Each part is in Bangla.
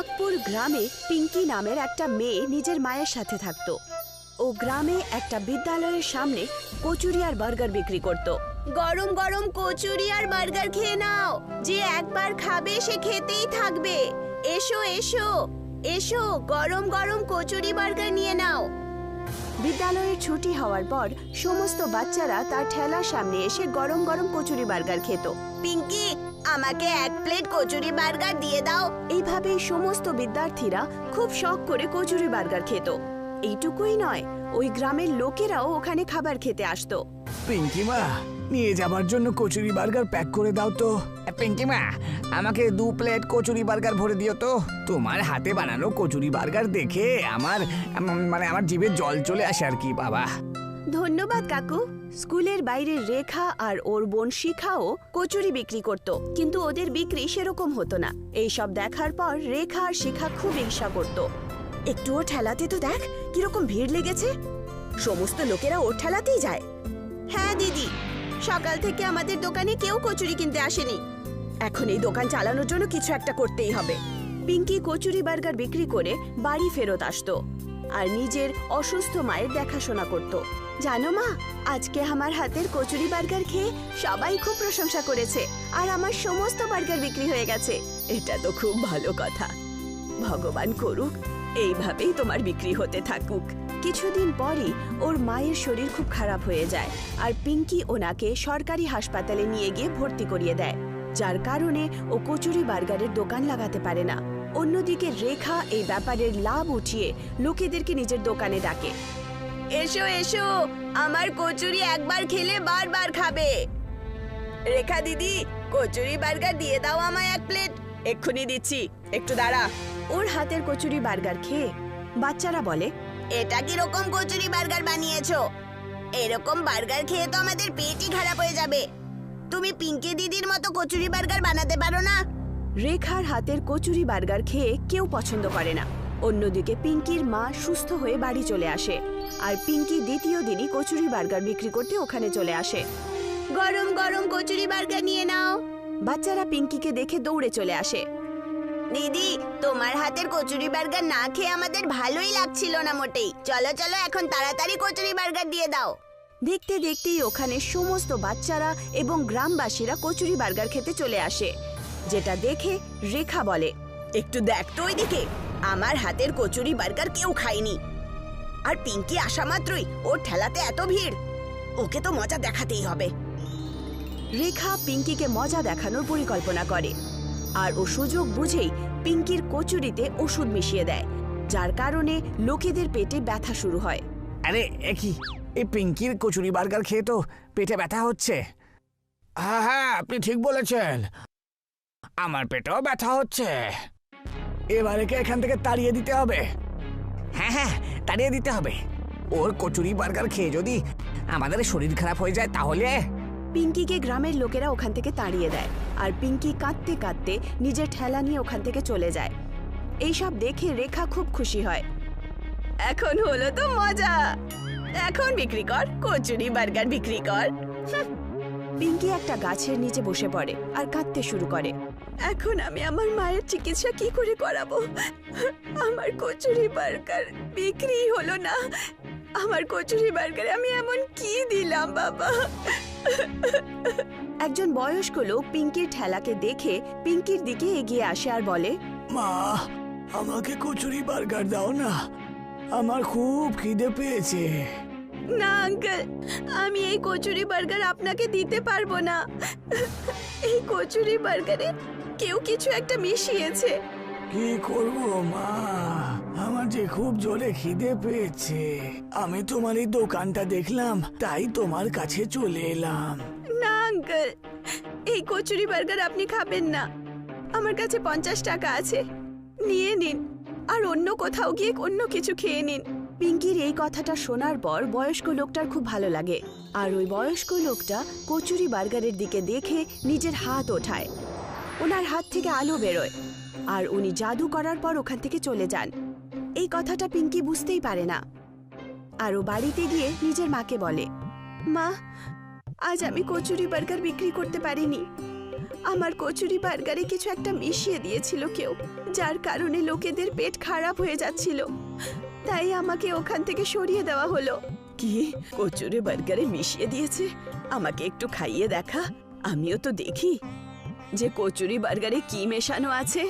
চাঁদপুর গ্রামে পিঙ্কি নামের একটা মেয়ে নিজের মায়ের সাথে থাকতো। ও গ্রামে একটা বিদ্যালয়ের সামনে কচুরি আর বার্গার বিক্রি করত। গরম গরম কচুরি আর বার্গার খেয়ে নাও, যে একবার খাবে সে খেতেই থাকবে। এসো এসো এসো, গরম গরম কচুরি বার্গার নিয়ে নাও। বিদ্যালয়ের ছুটি হওয়ার পর সমস্ত বাচ্চারা তার ঠেলার সামনে এসে গরম গরম কচুরি বার্গার খেত। পিঙ্কি, আমাকে এক প্লেট কচুরি বার্গার দিয়ে দাও। এইভাবেই সমস্ত বিদ্যার্থীরা খুব শখ করে কচুরি বার্গার খেত। এইটুকুই নয়, ওই গ্রামের লোকেরাও ওখানে খাবার খেতে আসতো। পিঙ্কি মা, নিয়ে যাবার জন্য কচুরি বার্গার প্যাক করে দাও তো। পিঙ্কি মা, আমাকে 2 প্লেট কচুরি বার্গার ভরে দিও তো। তোমার হাতে বানানো কচুরি বার্গার দেখে আমার জিভে জল চলে আসে আর কি বাবা। ধন্যবাদ কাকু। স্কুলের বাইরে রেখা আর ওর বোন শিখাও কচুরি বিক্রি করত, কিন্তু ওদের বিক্রি সেরকম হতো না। এইসব দেখার পর রেখা আর শিখা খুব ঈর্ষা করত। একটু ও ঠেলাতে তো দেখ কিরকম ভিড় লেগেছে, সমস্ত লোকেরা ওর ঠেলাতেই যায়। হ্যাঁ দিদি, সকাল থেকে আমাদের দোকানে কেউ কচুরি কিনতে আসেনি। এখন এই দোকান চালানোর জন্য কিছু একটা করতেই হবে। পিঙ্কি কচুরি বার্গার বিক্রি করে বাড়ি ফেরত আসতো আর নিজের অসুস্থ মায়ের দেখাশোনা করত। জানো মা, আজকে আমার হাতের কচুরি বার্গার খেয়ে সবাই খুব প্রশংসা করেছে আর আমার সমস্ত বার্গার বিক্রি হয়ে গেছে। এটা তো খুব ভালো কথা। ভগবান করুক এইভাবেই তোমার বিক্রি হতে থাকুক। কিছুদিন পরই ওর মায়ের শরীর খুব খারাপ হয়ে যায় আর পিঙ্কি ওনাকে সরকারি হাসপাতালে নিয়ে গিয়ে ভর্তি করিয়ে দেয়, যার কারণে ও কচুরি বার্গারের দোকান লাগাতে পারে না। অন্যদিকে রেখা এই ব্যাপারের লাভ উঠিয়ে লোকেদেরকে নিজের দোকানে ডাকে। এসো এসো, আমার কচুরি একবার খেলে বারবার খাবে। রেখা দিদি, কচুরি বার্গার দিয়ে দাও আমায় 1 প্লেট। এক্ষুনি দিচ্ছি, একটু দাঁড়া। ওর হাতের কচুরি বার্গার খেয়ে বাচ্চারা বলে, এটা কিরকম কচুরি বার্গার বানিয়েছো? এরকম বার্গার খেয়ে তো আমাদের পেটই খারাপ হয়ে যাবে। তুমি পিঙ্কি দিদির মতো কচুরি বার্গার বানাতে পারো না? রেখার হাতের কচুরি বার্গার খেয়ে কেউ পছন্দ করে না। অন্যদিকে পিঙ্কির মা সুস্থ হয়ে বাড়ি চলে আসে আর পিঙ্কি দ্বিতীয় দিনই কচুরি বার্গার বিক্রি করতে ওখানে চলে আসে। গরম গরম কচুরি বার্গার নিয়ে নাও। বাচ্চারা পিঙ্কিকে দেখে দৌড়ে চলে আসে। দিদি, তোমার হাতের কচুরি বার্গার না খেয়ে আমাদের ভালোই লাগছিল না মোটেই। চলো চলো, এখন তাড়াতাড়ি কচুরি বার্গার দিয়ে দাও। দেখতে দেখতেই ওখানে সমস্ত বাচ্চারা এবং গ্রামবাসীরা কচুরি বার্গার খেতে চলে আসে, যেটা দেখে রেখা বলে, একটু দেখ তো ওইদিকে, আমার হাতের কচুরি বার্গার কেউ খায়নি। আর পিঙ্কি আসা মাত্রই ওর ঠেলাতে এত ভিড়, ওকে তো মজা দেখাতেই হবে। রেখা পিঙ্কিকে মজা দেখানোর পরিকল্পনা করে আর ও সুযোগ বুঝেই পিঙ্কির কচুরিতে ওষুধ মিশিয়ে দেয়, যার কারণে লোকেদের পেটে ব্যথা শুরু হয়। আরে কি, এই পিঙ্কির কচুরি বার্গার খেয়ে তো পেটে ব্যথা হচ্ছে। হ্যাঁ হ্যাঁ, আপনি ঠিক বলেছেন, আমার পেটেও ব্যথা হচ্ছে। এবারে এখান থেকে তাড়িয়ে দিতে হবে। হ্যাঁ হ্যাঁ, তাড়িয়ে দিতে হবে। ওর কচুরি বার্গার খেয়ে যদি আমাদের শরীর খারাপ হয়ে যায় তাহলে। পিঙ্কিকে গ্রামের লোকেরা ওখান থেকে তাড়িয়ে দেয় আর পিঙ্কি কাঁদতে কাঁদতে নিজের ঠেলা নিয়ে ওখান থেকে চলে যায়। এইসব দেখে রেখা খুব খুশি হয়। এখন হলো তো মজা, এখন বিক্রি কর, কচুরি বার্গার বিক্রি কর। পিঙ্কি একটা গাছের নিচে বসে পড়ে আর কাঁদতে শুরু করে। এখন আমি আমার মায়ের চিকিৎসা কি করে করাবো? আমার কচুরি বার্গার বিক্রি হলো না। আমার কচুরি বার্গারে আমি এমন কি দিলাম বাবা? একজন বয়স্ক লোক পিঙ্কির ঠেলাকে দেখে পিঙ্কির দিকে এগিয়ে আসে আর বলে, মা, আমাকে কচুরি বার্গার দাও না, আমার খুব খিদে পেয়েছে। না আঙ্কেল, আমি এই কচুরি বার্গার আপনাকে দিতে পারবো না। এই কচুরি বার্গারে কেউ কিছু একটা মিশিয়েছে। কি করব মা, আমার যে খুব জোরে খিদে পেয়েছে। আমি তোমার এই দোকানটা দেখলাম, তাই তোমার কাছে চলে এলাম। না আঙ্কেল, এই কচুরি বার্গার আপনি খাবেন না। আমার কাছে 50 টাকা আছে, নিয়ে নিন আর অন্য কোথাও গিয়ে অন্য কিছু খেয়ে নিন। পিঙ্কির এই কথাটা শোনার পর বয়স্ক লোকটার খুব ভালো লাগে আর ওই বয়স্ক লোকটা কচুরি বার্গারের দিকে দেখে নিজের হাত ওঠায়। ওনার হাত থেকে আলো বেরোয় আর উনি জাদু করার পর ওখান থেকে চলে যান। এই কথাটা পিঙ্কি বুঝতেই পারে না আর ও বাড়িতে গিয়ে নিজের মাকে বলে, মা, আজ আমি কচুরি বার্গার বিক্রি করতে পারিনি। আমার কচুরি বার্গারে কিছু একটা মিশিয়ে দিয়েছিল কেউ। যার কারণে লোকেদের পেট খারাপ হয়ে যাচ্ছিল। তাই আমাকে ওখান থেকে সরিয়ে দেওয়া হলো। কি কচুরি বার্গারে মিশিয়ে দিয়েছে? আমাকে একটু খাইয়ে দেখা, আমিও তো দেখি যে কচুরি বার্গারে কি মেশানো আছে।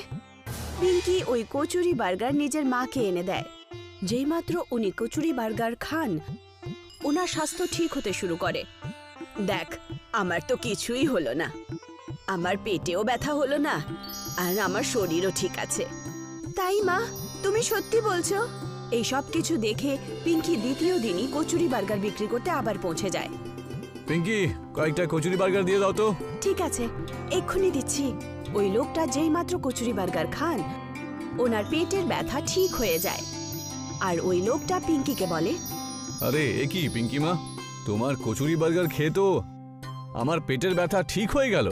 পিঙ্কি ওই কচুরি বার্গার নিজের মাকে এনে দেয়। যেইমাত্র উনি কচুরি বার্গার খান, ওনার স্বাস্থ্য ঠিক হতে শুরু করে। দেখ, আমার তো কিছুই হলো না, আমার পেটেও ব্যথা হলো না, আর আমার শরীরও ঠিক আছে। তাই মা, তুমি সত্যি বলছো? এই সব কিছু দেখে পিঙ্কি দ্বিতীয় দিনই কচুরি বার্গার বিক্রি করতে আবার পৌঁছে যায়। পিঙ্কি, কয়েকটা কচুরি বার্গার দিয়ে দাও তো। ঠিক আছে, এক্ষুনি দিচ্ছি। ওই লোকটা যেই মাত্র কচুরি বার্গার খান, ওনার পেটের ব্যথা ঠিক হয়ে যায়। আর ওই লোকটা পিঙ্কিকে বলে, আরে এ কি পিঙ্কি মা, তোমার কচুরি বার্গার খেয়ে তো আমার পেটের ব্যথা ঠিক হয়ে গেল।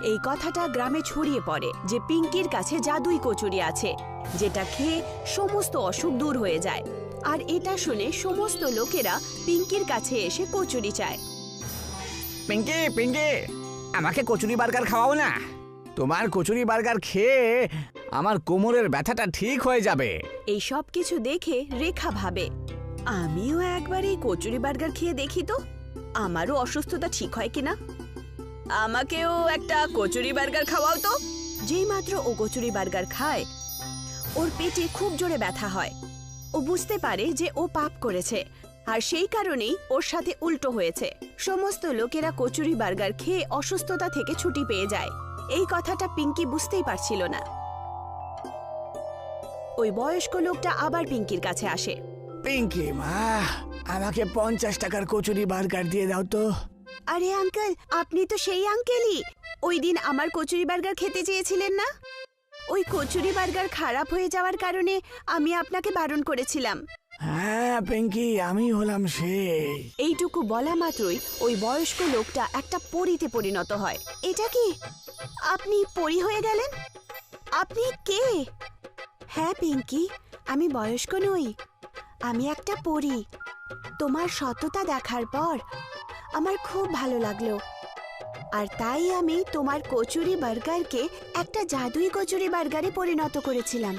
এই কথাটা গ্রামে ছড়িয়ে পড়ে যে পিঙ্কির কাছে জাদুই কচুরি আছে, যেটা খেয়ে সমস্ত অসুখ দূর হয়ে যায়। আর এটা শুনে সমস্ত লোকেরা পিঙ্কির কাছে এসে কচুরি চায়। পিঙ্কি পিঙ্কি, আমাকে কচুরি বার্গার খাওয়াও না। তোমার কচুরি বার্গার খেয়ে আমার কোমরের ব্যথাটা ঠিক হয়ে যাবে। এই সব কিছু দেখে রেখা ভাবে, আমিও একবার এই কচুরি বার্গার খেয়ে দেখি তো, আমারও অসুস্থতা ঠিক হয় কিনা। আমাকেও একটা কচুরি বার্গার খাওয়াও তো। যেই মাত্র ও কচুরি বার্গার খায়, ওর পেটে খুব জোরে ব্যথা হয়। ও বুঝতে পারে যে ও পাপ করেছে, আর সেই কারণেই ওর সাথে উল্টো হয়েছে। সমস্ত লোকেরা কচুরি বার্গার খেয়ে অসুস্থতা থেকে ছুটি পেয়ে যায়। এই কথাটা পিঙ্কি বুঝতেই পারছিল না। ওই বয়স্ক লোকটা আবার পিঙ্কির কাছে আসে। পিঙ্কি মা, আমাকে 50 টাকার কচুরি বার্গার দিয়ে দাও তো। আরে আঙ্কেল, আপনি তো সেই আঙ্কেলই ওই দিন আমার কচুরি বার্গার খেতে চেয়েছিলেন না? ওই কচুরি বার্গার খারাপ হয়ে যাওয়ার কারণে আমি আপনাকে বারণ করেছিলাম। হ্যাঁ পিঙ্কি, আমি হলাম সেই। এইটুকু বলা মাত্রই ওই বয়স্ক লোকটা একটা পরীতে পরিণত হয়। এটা কি? আপনি পরী হয়ে গেলেন? আপনি কে? হ্যাঁ পিঙ্কি, আমি বয়স্ক নই, আমি একটা পরী। তোমার সততা দেখার পর আমার খুব ভালো লাগলো, আর তাই আমি তোমার কচুরি বার্গারকে একটা জাদুই কচুরি বার্গারে পরিণত করেছিলাম,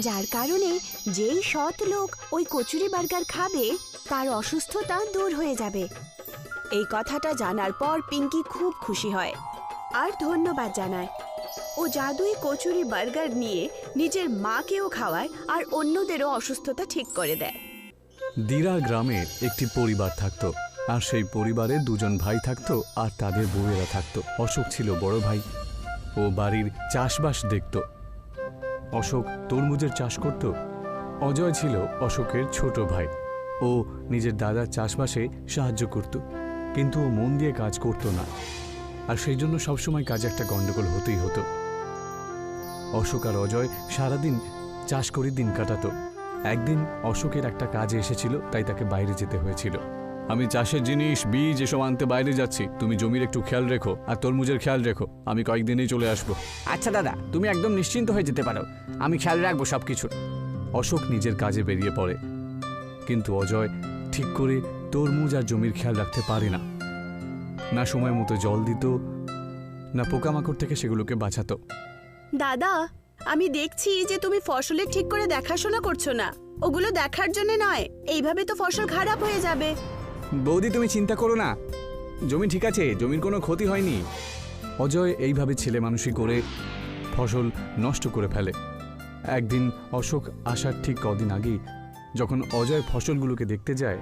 যার কারণে যেই সৎ লোক ওই কচুরি বার্গার খাবে তার অসুস্থতা দূর হয়ে যাবে। এই কথাটা জানার পর পিঙ্কি খুব খুশি হয় আর ধন্যবাদ জানায়। ও জাদুই কচুরি বার্গার নিয়ে নিজের মাকেও খাওয়ায় আর অন্যদেরও অসুস্থতা ঠিক করে দেয়। দিরা গ্রামে একটি পরিবার থাকতো, আর সেই পরিবারে দুজন ভাই থাকতো আর তাদের বউয়েরা থাকতো। অশোক ছিল বড় ভাই, ও বাড়ির চাষবাস দেখত। অশোক তরমুজের চাষ করত। অজয় ছিল অশোকের ছোট ভাই, ও নিজের দাদার চাষবাসে সাহায্য করত, কিন্তু ও মন দিয়ে কাজ করত না, আর সেই জন্য সবসময় কাজে একটা গন্ডগোল হতেই হতো। অশোক আর অজয় সারাদিন চাষ করে দিন কাটাতো। একদিন অশোকের একটা কাজে এসেছিল, তাই তাকে বাইরে যেতে হয়েছিল। আমি চাষের জিনিস, বীজ এসব আনতে বাইরে যাচ্ছি, তুমি জমির একটু খেয়াল রেখো আর তরমুজের খেয়াল রেখো, আমি কয়েকদিনেই চলে আসবো। আচ্ছা দাদা, তুমি একদম নিশ্চিন্ত হয়ে যেতে পারো, আমি খেয়াল রাখবো সবকিছু। অশোক নিজের কাজে বেরিয়ে পড়ে, কিন্তু অজয় ঠিক করে তরমুজ আর জমির খেয়াল রাখতে পারে না। না সময় মতো জল দিত, না পোকামাকড় থেকে সেগুলোকে বাঁচাতো। দাদা, আমি দেখছি যে তুমি ফসলের ঠিক করে দেখাশোনা করছো না। ওগুলো দেখার জন্য নয়, এইভাবে তো ফসল খারাপ হয়ে যাবে। বৌদি তুমি চিন্তা করো না, জমি ঠিক আছে, জমির কোনো ক্ষতি হয়নি। অজয় এইভাবে ছেলে মানুষই করে ফসল নষ্ট করে ফেলে। একদিন অশোক আসার ঠিক কদিন আগেই যখন অজয় ফসলগুলোকে দেখতে যায়,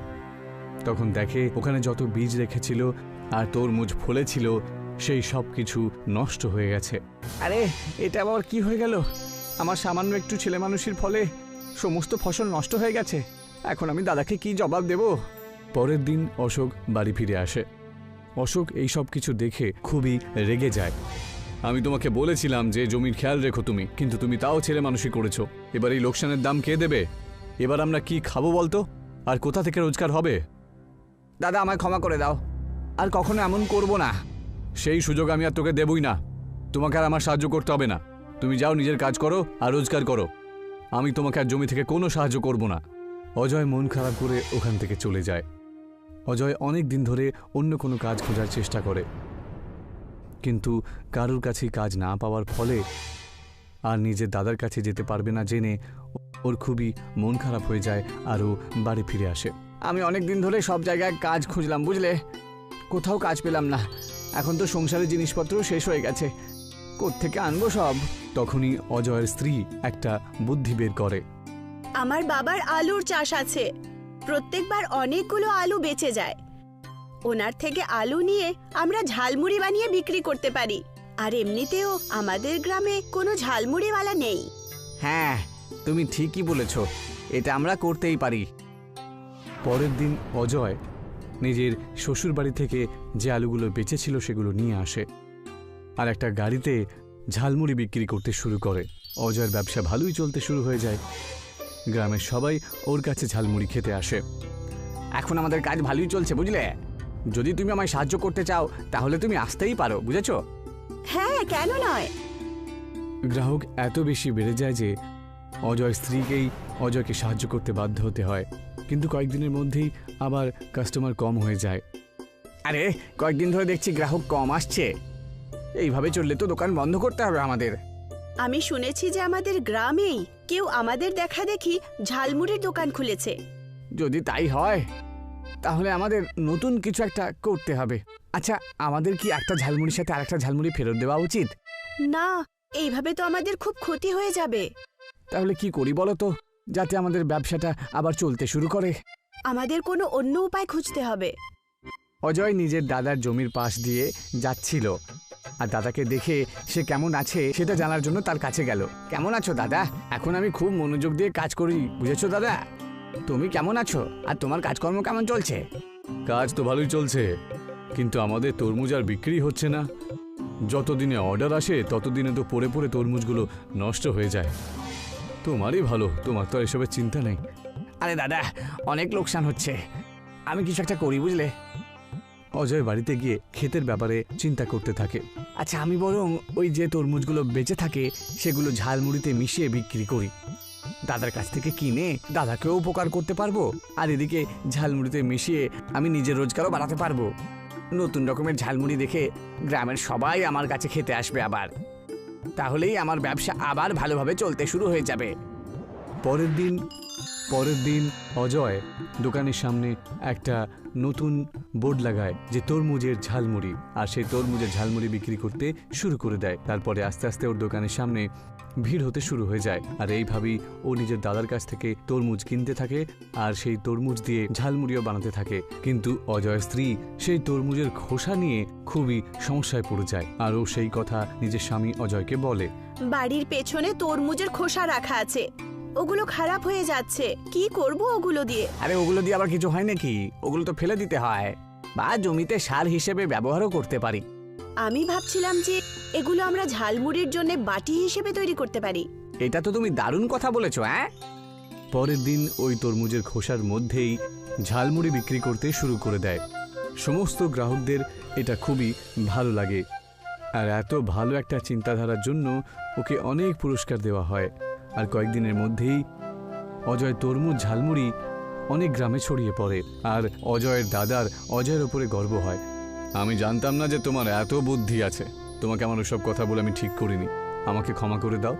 তখন দেখে ওখানে যত বীজ রেখেছিল আর তরমুজ ফলেছিল সেই সব কিছু নষ্ট হয়ে গেছে। আরে এটা আবার কি হয়ে গেল? আমার সামান্য একটু ছেলে মানুষের ফলে সমস্ত ফসল নষ্ট হয়ে গেছে। এখন আমি দাদাকে কি জবাব দেব? পরের দিন অশোক বাড়ি ফিরে আসে। অশোক এই সব কিছু দেখে খুবই রেগে যায়। আমি তোমাকে বলেছিলাম যে জমির খেয়াল রেখো তুমি, কিন্তু তুমি তাও ছেলে মানুষই করেছো। এবার এই লোকসানের দাম কে দেবে? এবার আমরা কি খাবো বলতো? আর কোথা থেকে রোজগার হবে? দাদা আমায় ক্ষমা করে দাও, আর কখনো এমন করব না। সেই সুযোগ আমি আর তোকে দেবই না। তোমাকে আর আমার সাহায্য করতে হবে না, তুমি যাও নিজের কাজ করো আর রোজগার করো। আমি তোমাকে আর জমি থেকে কোনো সাহায্য করব না। অজয় মন খারাপ করে ওখান থেকে চলে যায়। অজয় অনেক দিন ধরে অন্য কোনো কাজ খোঁজার চেষ্টা করে, কিন্তু কারোর কাছেই কাজ না পাওয়ার ফলে আর নিজের দাদার কাছে যেতে পারবে না জেনে ওর খুবই মন খারাপ হয়ে যায় আর ও বাড়ি ফিরে আসে। আমি অনেক দিন ধরে সব জায়গায় কাজ খুঁজলাম, বুঝলে, কোথাও কাজ পেলাম না। এখন তো সংসারের জিনিসপত্র শেষ হয়ে গেছে, কোত্থেকে আনবো সব। তখনই অজয়ের স্ত্রী একটা বুদ্ধি বের করে। আমার বাবার আলুর চাষ আছে, প্রত্যেকবার অনেকগুলো আলু বেঁচে যায়। ওনার থেকে আলু নিয়ে আমরা ঝালমুড়ি বানিয়ে বিক্রি করতে পারি। আর এমনিতেও আমাদের গ্রামে কোনো ঝালমুড়িওয়ালা নেই। হ্যাঁ, তুমি ঠিকই বলেছ, এটা আমরা করতেই পারি। পরের দিন অজয় নিজের শ্বশুর বাড়ি থেকে যে আলুগুলো বেঁচেছিল সেগুলো নিয়ে আসে আর একটা গাড়িতে ঝালমুড়ি বিক্রি করতে শুরু করে। অজয়ের ব্যবসা ভালোই চলতে শুরু হয়ে যায়। গ্রামের সবাই ওর কাছে ঝালমুড়ি খেতে আসে। এখন আমাদের কাজ ভালোই চলছে, বুঝলে। যদি তুমি আমায় সাহায্য করতে চাও তাহলে তুমি আসতেই পারো, বুঝেছ? হ্যাঁ, কেন নয়। গ্রাহক এত বেশি বেড়ে যায় যে অজয়ের স্ত্রীকেই অজয়কে সাহায্য করতে বাধ্য হতে হয়। কিন্তু কয়েকদিনের মধ্যেই আবার কাস্টমার কম হয়ে যায়। আরে, কয়েকদিন ধরে দেখছি গ্রাহক কম আসছে। এইভাবে চললে তো দোকান বন্ধ করতে হবে আমাদের। আমি শুনেছি যে আমাদের গ্রামেই কেউ আমাদের দেখা দেখি ঝালমুড়ির দোকান খুলেছে। যদি তাই হয় তাহলে আমাদের নতুন কিছু একটা করতে হবে। আচ্ছা, আমাদের কি একটা ঝালমুড়ির সাথে আরেকটা ঝালমুড়ি ফেরত দেওয়া উচিত? না, এইভাবে তো আমাদের খুব ক্ষতি হয়ে যাবে। তাহলে কি করি বলো তো, যাতে আমাদের ব্যবসাটা আবার চলতে শুরু করে? আমাদের কোনো অন্য উপায় খুঁজতে হবে। অজয় নিজের দাদার জমির পাশ দিয়ে যাচ্ছিল আর দাদাকে দেখে সে কেমন আছে সেটা জানার জন্য তার কাছে গেল। কেমন আছো দাদা? এখন আমি খুব মনোযোগ দিয়ে কাজ করি, বুঝেছো দাদা? তুমি কেমন আছো আর তোমার কাজকর্ম কেমন চলছে? কাজ তো ভালোই চলছে, কিন্তু আমাদের তরমুজ আর বিক্রি হচ্ছে না। যতদিনে অর্ডার আসে ততদিনে তো পড়ে পড়ে তরমুজগুলো নষ্ট হয়ে যায়। তোমারই ভালো, তোমার তো আর এসবের চিন্তা নেই। আরে দাদা, অনেক লোকসান হচ্ছে, আমি কিছু একটা করি, বুঝলে। অজয় বাড়িতে গিয়ে ক্ষেতের ব্যাপারে চিন্তা করতে থাকে। আচ্ছা, আমি বরং ওই যে তরমুজগুলো বেঁচে থাকে সেগুলো ঝালমুড়িতে মিশিয়ে বিক্রি করি। দাদার কাছ থেকে কিনে দাদাকেও উপকার করতে পারবো আর এদিকে ঝালমুড়িতে মিশিয়ে আমি নিজের রোজগারও বাড়াতে পারবো। নতুন রকমের ঝালমুড়ি দেখে গ্রামের সবাই আমার কাছে খেতে আসবে আবার। তাহলেই আমার ব্যবসা আবার ভালোভাবে চলতে শুরু হয়ে যাবে। পরের দিন অজয় দোকানের সামনে একটা নতুন বোর্ড লাগায় যে তরমুজের ঝালমুড়ি, আর সেই তরমুজের ঝালমুড়ি বিক্রি করতে শুরু করে দেয়। তারপরে আস্তে আস্তে ওর দোকানের সামনে ভিড় হতে শুরু হয়ে যায়। আর এইভাবেই ও নিজের দাদার কাছ থেকে তরমুজ কিনতে থাকে আর সেই তরমুজ দিয়ে ঝালমুড়িও বানাতে থাকে। কিন্তু অজয়ের স্ত্রী সেই তরমুজের খোসা নিয়ে খুবই সমস্যায় পড়ে যায় আর ও সেই কথা নিজের স্বামী অজয়কে বলে। বাড়ির পেছনে তরমুজের খোসা রাখা আছে, ওগুলো খারাপ হয়ে যাচ্ছে, কি করব ওগুলো দিয়ে? আরে, ওগুলো দিয়ে আবার কিছু হয় নাকি? ওগুলো তো ফেলে দিতে হয় বা জমিতে সার হিসেবে ব্যবহারও করতে পারি। আমি ভাবছিলাম যে এগুলো আমরা ঝালমুড়ির জন্য বাটি হিসেবে তৈরি করতে পারি। এটা তো তুমি দারুণ কথা বলেছো। হ্যাঁ, পরের দিন ওই তরমুজের খোসার মধ্যেই ঝালমুড়ি বিক্রি করতে শুরু করে দেয়। সমস্ত গ্রাহকদের এটা খুবই ভালো লাগে আর এত ভালো একটা চিন্তাধারার জন্য ওকে অনেক পুরস্কার দেওয়া হয়। আর কয়েকদিনের মধ্যেই অজয় তরমুজ ঝালমুড়ি অনেক গ্রামে ছড়িয়ে পড়ে আর অজয়ের দাদার অজয়ের ওপরে গর্ব হয়। আমি জানতাম না যে তোমার এত বুদ্ধি আছে। তোমাকে আমার ওসব কথা বলে আমি ঠিক করিনি, আমাকে ক্ষমা করে দাও।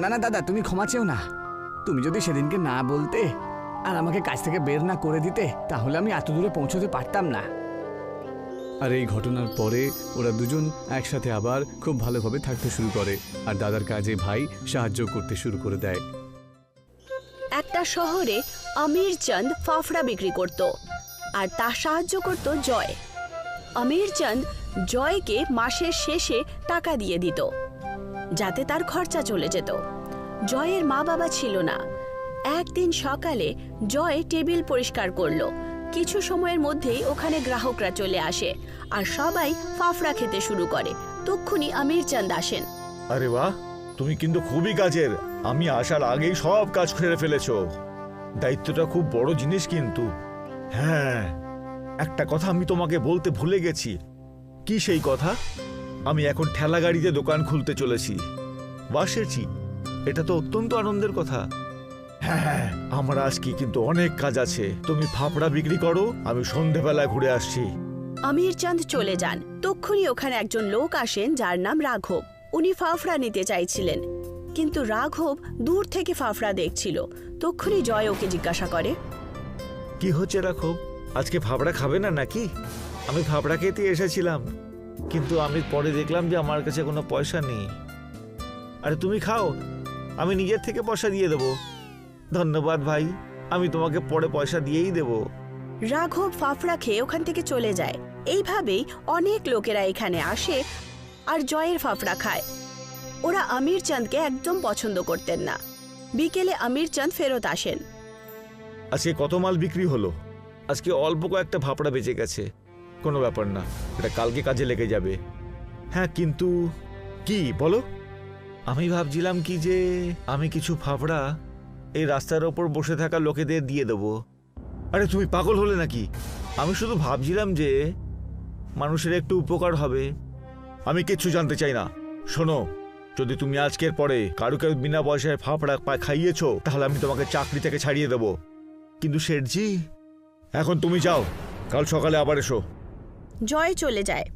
না না দাদা, তুমি ক্ষমা চেও না। তুমি যদি সেদিনকে না বলতে আর আমাকে কাজ থেকে বের না করে দিতে তাহলে আমি এত দূরে পৌঁছতে পারতাম না। আর এই ঘটনার পরে ওরা দুজন একসাথে আবার খুব ভালোভাবে থাকতে শুরু করে আর দাদার কাজে ভাই সাহায্য করতে শুরু করে দেয়। একটা শহরে আমির চাঁদ ফাফড়া বিক্রি করত আর তা সাহায্য করত জয়। আমির চাঁদ জয়কে মাসের শেষে টাকা দিয়ে দিত যাতে তার খরচা চলে যেত। জয়ের মা বাবা ছিল না। একদিন সকালে জয় টেবিল পরিষ্কার করলো। কিছু সময়ের মধ্যেই ওখানে গ্রাহকরা চলে আসে আর সবাই ফাফড়া খেতে শুরু করে। তক্ষুনি আমির চাঁদ আসেন। আরে বাহ, তুমি কিন্তু খুবই কাজের। আমি আসার আগেই সব কাজ করে ফেলেছো। দায়িত্বটা খুব বড় জিনিস কিন্তু। হ্যাঁ, একটা কথা আমি তোমাকে বলতে ভুলে গেছি। কি সেই কথা? আমি এখন ঠেলা গাড়িতে দোকান খুলতে চলেছি। বাসেছি, এটা তো অত্যন্ত আনন্দের কথা। হ্যাঁ, আমার আজকে কিন্তু অনেক কাজ আছে। তুমি ফাফড়া বিক্রি করো, আমি সন্ধেবেলা ঘুরে আসছি। আমির চাঁদ চলে যান। তক্ষুনি ওখানে একজন লোক আসেন যার নাম রাঘব। উনি ফাফড়া নিতে চাইছিলেন। কিন্তু রাঘব দূর থেকে ফাফড়া দেখছিল। তক্ষুনি জয় ওকে জিজ্ঞাসা করে, কি হচ্ছে রাঘব, আজকে ফাফড়া খাবে না নাকি? আমি ফাফড়া খেতে এসেছিলাম, কিন্তু আমি পরে দেখলাম যে আমার কাছে কোনো পয়সা নেই। আরে তুমি খাও, আমি নিজের থেকে পয়সা দিয়ে দেবো। ধন্যবাদ ভাই, আমি তোমাকে পরে পয়সা দিয়েই দেবো। রাঘব ফাফড়া খেয়ে ওখান থেকে চলে যায়। এইভাবেই অনেক লোকেরা এখানে আসে আর জয়ের ফাফড়া খায়। ওরা আমির চাঁদকে একদম পছন্দ করতেন না। বিকেলে আমির চাঁদ ফেরত আসেন। আজকে কত মাল বিক্রি হলো? আজকে অল্প কয়েকটা ফাফড়া বেঁচে গেছে, কোনো ব্যাপার না, এটা কালকে কাজে লেগে যাবে। হ্যাঁ, কিন্তু কি বলো? আমি ভাবছিলাম কি যে আমি কিছু ফাফড়া এই রাস্তার ওপর বসে থাকা লোকেদের দিয়ে দেবো। আরে তুমি পাগল হলে নাকি? আমি শুধু ভাবছিলাম যে মানুষের একটু উপকার হবে। আমি কিচ্ছু জানতে চাই না। শোনো, যদি তুমি আজকের পরে কারুকে বিনা পয়সায় ফাফড়া খাইয়েছো, তাহলে আমি তোমাকে চাকরি থেকে ছাড়িয়ে দেবো। কিন্তু শেঠজি, এখন তুমি যাও, কাল সকালে আবার এসো। জয় চলে যায়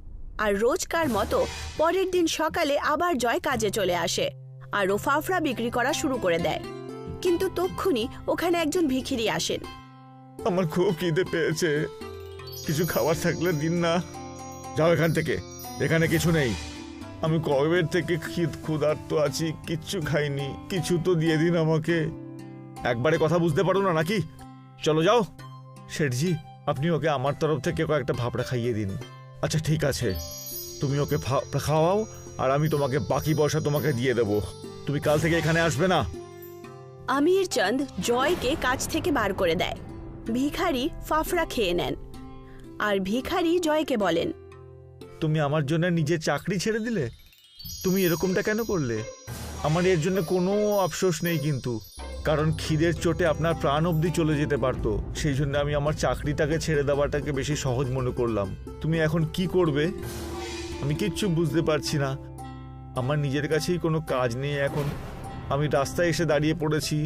আর রোজকার মতো পরের দিন সকালে আবার জয় কাজে চলে আসে আর ও ফাফড়া বিক্রি করা শুরু করে দেয়। কিন্তু তক্ষুনি ওখানে একজন ভিখিরি আসেন। আমার খুব খিদে পেয়েছে, কিছু খাবার থাকলে দিন না। যাও এখান থেকে, এখানে কিছু নেই। আমি কবের থেকে ক্ষুধার্ত আছি, কিচ্ছু খাইনি, কিছু তো দিয়ে দিন আমাকে। একবারে কথা বুঝতে পারো না নাকি? চলো যাও। শেঠজি, আপনি ওকে আমার তরফ থেকে কয়েকটা ফাফড়া খাইয়ে দিন। আচ্ছা ঠিক আছে, তুমি ওকে খাওয়াও আর আমি তোমাকে বাকি পয়সা তোমাকে দিয়ে দেবো। তুমি কাল থেকে এখানে আসবে না। আমির চাঁদ জয়কে কাজ থেকে বার করে দেয়। ভিখারি ফাফড়া খেয়ে নেন আর ভিখারি জয়কে বলেন, তুমি আমার জন্য নিজের চাকরি ছেড়ে দিলে? তুমি এরকমটা কেন করলে? আমার এর জন্য কোনো আফসোস নেই, কিন্তু কারণ খিদের চোটে আপনার প্রাণ অবধি চলে যেতে পারতো। সেই জন্য আমি আমার চাকরিটাকে ছেড়ে দেওয়াটাকে বেশি সহজ মনে করলাম। তুমি এখন কি করবে আমি কিচ্ছু বুঝতে পারছি না। আমার নিজের কাছেই কোনো কাজ নেই এখন। আমি রাস্তায় এসে দাঁড়িয়ে পড়েছি।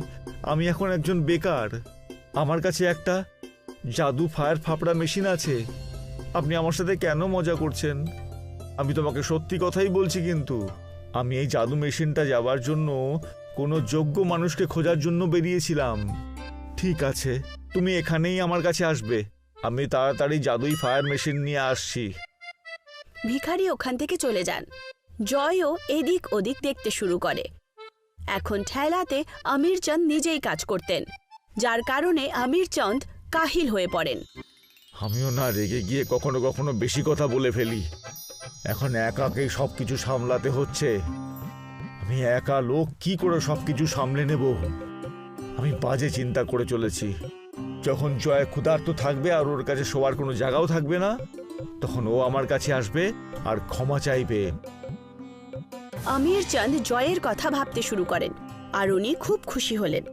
আমি এখন একজন বেকার। আমার কাছে একটা জাদু ফায়ার ফাফড়া মেশিন আছে। আপনি আমার সাথে কেন মজা করছেন? আমি তোমাকে সত্যি কথাই বলছি, কিন্তু আমি এই জাদু মেশিনটা যাওয়ার জন্য কোনো যোগ্য মানুষকে খোঁজার জন্য বেরিয়েছিলাম। ঠিক আছে, তুমি এখানেই আমার কাছে আসবে, আমি তাড়াতাড়ি জাদুই ফায়ার মেশিন নিয়ে আসছি। ভিখারি ওখান থেকে চলে যান। জয়ও এদিক ওদিক দেখতে শুরু করে। এখন ঠেলাতে আমির চাঁদ নিজেই কাজ করতেন, যার কারণে আমির চাঁদ কাহিল হয়ে পড়েন। আমিও না রেগে গিয়ে কখনো কখনো বেশি কথা বলে ফেলি। এখন একাকেই সবকিছু সামলাতে হচ্ছে। আমি একা লোক, কি করে সবকিছু সামলে নেব? আমি বাজে চিন্তা করে চলেছি। যখন জয় ক্ষুধার্ত থাকবে আর ওর কাছে শোয়ার কোনো জায়গাও থাকবে না, তখন ও আমার কাছে আসবে আর ক্ষমা চাইবে। আমির চাঁদ জয়ের কথা ভাবতে শুরু করেন আর উনি খুব খুশি হলেন।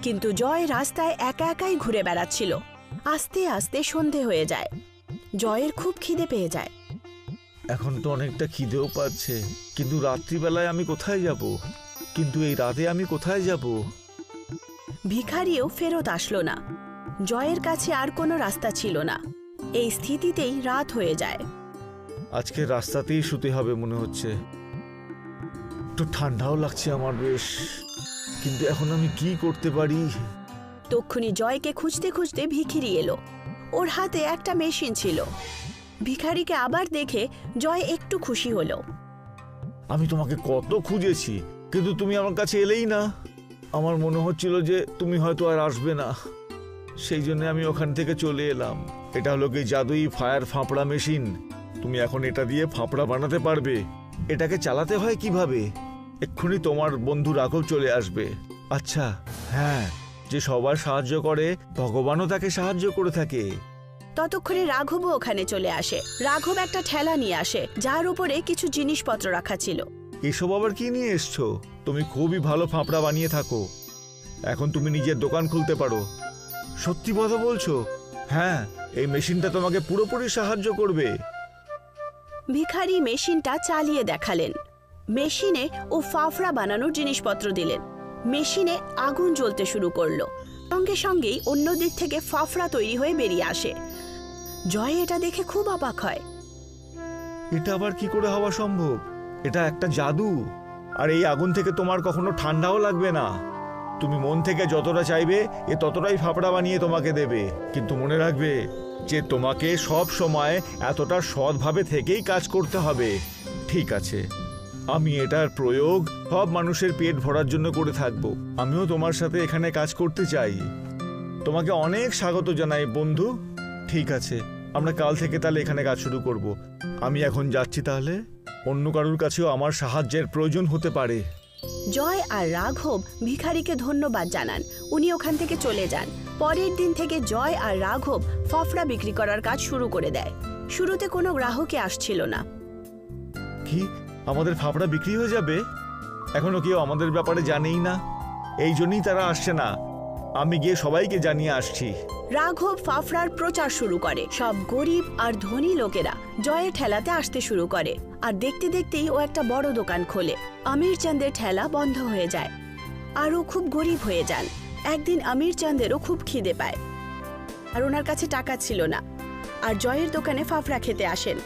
কিন্তু জয় রাস্তায় একা একাই ঘুরে বেড়াচ্ছিল। আস্তে আস্তে সন্ধে হয়ে যায়। জয়ের খুব খিদে পেয়ে যায়। এখন তো অনেকটা খিদেও পাচ্ছে, কিন্তু রাত্রিবেলায় আমি কোথায় যাব? কিন্তু এই রাতে আমি কোথায় যাব? ভিখারিও ফেরত আসলো না। জয়ের কাছে আর কোনো রাস্তা ছিল না। এই স্থিতিতেই রাত হয়ে যায়। আজকে রাস্তাতেই শুতে হবে মনে হচ্ছে। একটু ঠান্ডাও লাগছে আমার বেশ, কিন্তু এখন আমি কি করতে পারি? তক্ষুনি জয়কে খুঁজতে খুঁজতে ভিখিরি এলো। ওর হাতে একটা মেশিন ছিল। ভিখারিকে আবার দেখে জয় একটু খুশি হলো। আমি তোমাকে কত খুঁজেছি, কিন্তু তুমি আমার কাছে এলেই না। আমার মনে হচ্ছিল যে তুমি হয়তো আর আসবে না, সেই জন্য আমি ওখান থেকে চলে এলাম। এটা হলো কি জাদুই ফায়ার ফাফড়া মেশিন। তুমি এখন এটা দিয়ে ফাফড়া বানাতে পারবে। এটাকে চালাতে হয় কিভাবে? এক্ষুনি তোমার বন্ধু রাঘব চলে আসবে। আচ্ছা হ্যাঁ, যে সবার সাহায্য করে ভগবানও তাকে সাহায্য করে থাকে। ততক্ষণে রাঘবও ওখানে চলে আসে। রাঘব একটা ঠেলা নিয়ে আসে, যার উপরে কিছু জিনিসপত্র রাখা ছিল। এসব আবার কি নিয়ে এসছো? তুমি খুবই ভালো ফাফড়া বানিয়ে থাকো, এখন তুমি নিজের দোকান খুলতে পারো। সত্যি কথা বলছো? হ্যাঁ, এই মেশিনটা তোমাকে পুরোপুরি সাহায্য করবে। ভিখারি মেশিনটা চালিয়ে দেখালেন। মেশিনে ও ফাফড়া বানানোর জিনিসপত্র দিলেন। মেশিনে আগুন জ্বলতে শুরু করলো। সঙ্গে সঙ্গেই অন্য দিক থেকে ফাফড়া তৈরি হয়ে বেরিয়ে আসে। জয় এটা দেখে খুব অবাক হয়। এটা আবার কি করে হওয়া সম্ভব? এটা একটা জাদু। আর এই আগুন থেকে তোমার কখনো ঠান্ডাও লাগবে না। তুমি মন থেকে যতটা চাইবে এ ততটাই ফাফড়া বানিয়ে তোমাকে দেবে। কিন্তু মনে রাখবে যে তোমাকে সব সময় এতটা সৎভাবে থেকেই কাজ করতে হবে। ঠিক আছে, আমি এটার প্রয়োগ সব মানুষের পেট ভরার জন্য করে থাকবো। আমিও তোমার সাথে এখানে কাজ করতে চাই। তোমাকে অনেক স্বাগত জানাই বন্ধু। ঠিক আছে, আমরা কাল থেকে তাহলে এখানে কাজ শুরু করব। আমি এখন যাচ্ছি, তাহলে অন্য কারোর কাছেও আমার সাহায্যের প্রয়োজন হতে পারে। জয় আর রাঘব ভিখারিকে ধন্যবাদ জানান। উনি ওখান থেকে চলে যান। পরের দিন থেকে জয় আর রাঘব ফাফড়া বিক্রি করার কাজ শুরু করে দেয়। শুরুতে কোনো গ্রাহকই আসছিল না। কি আমাদের ফাফড়া বিক্রি হয়ে যাবে? এখনো কেউ আমাদের ব্যাপারে জানেই না, এই জন্যই তারা আসছে না। আমি গিয়ে সবাইকে জানিয়ে আসছি। রাঘব ফাফড়ার প্রচার শুরু করে। সব গরিব আর ধনী লোকেরা জয়ের ঠেলাতে আসতে শুরু করে। আর দেখতে দেখতেই ও একটা বড় দোকান খোলে। আমির চাঁদের ঠেলা বন্ধ হয়ে যায় আর ও খুব গরিব হয়ে যান। একদিন আমির চাঁদেরও খুব খিদে পায় আর ওনার কাছে টাকা ছিল না। আর জয়ের দোকানে ফাফড়া খেতে আসেন।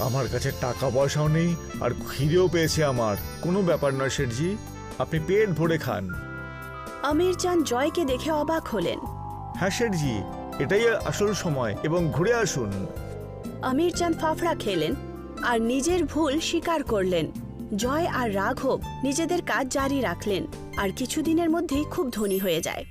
আমার কাছে টাকা পয়সাও নেই আর খিদেও পেয়েছে আমার। কোনো ব্যাপার নয় শেঠজি, আপনি পেট ভরে খান। আমির চাঁদ জয়কে দেখে অবাক হলেন। হ্যাঁ শেঠজি, এটাই আসল সময়, এবং ঘুরে আসুন। আমির চাঁদ ফাফড়া খেলেন আর নিজের ভুল স্বীকার করলেন। জয় আর রাঘব নিজেদের কাজ জারি রাখলেন আর কিছুদিনের মধ্যেই খুব ধনী হয়ে যায়।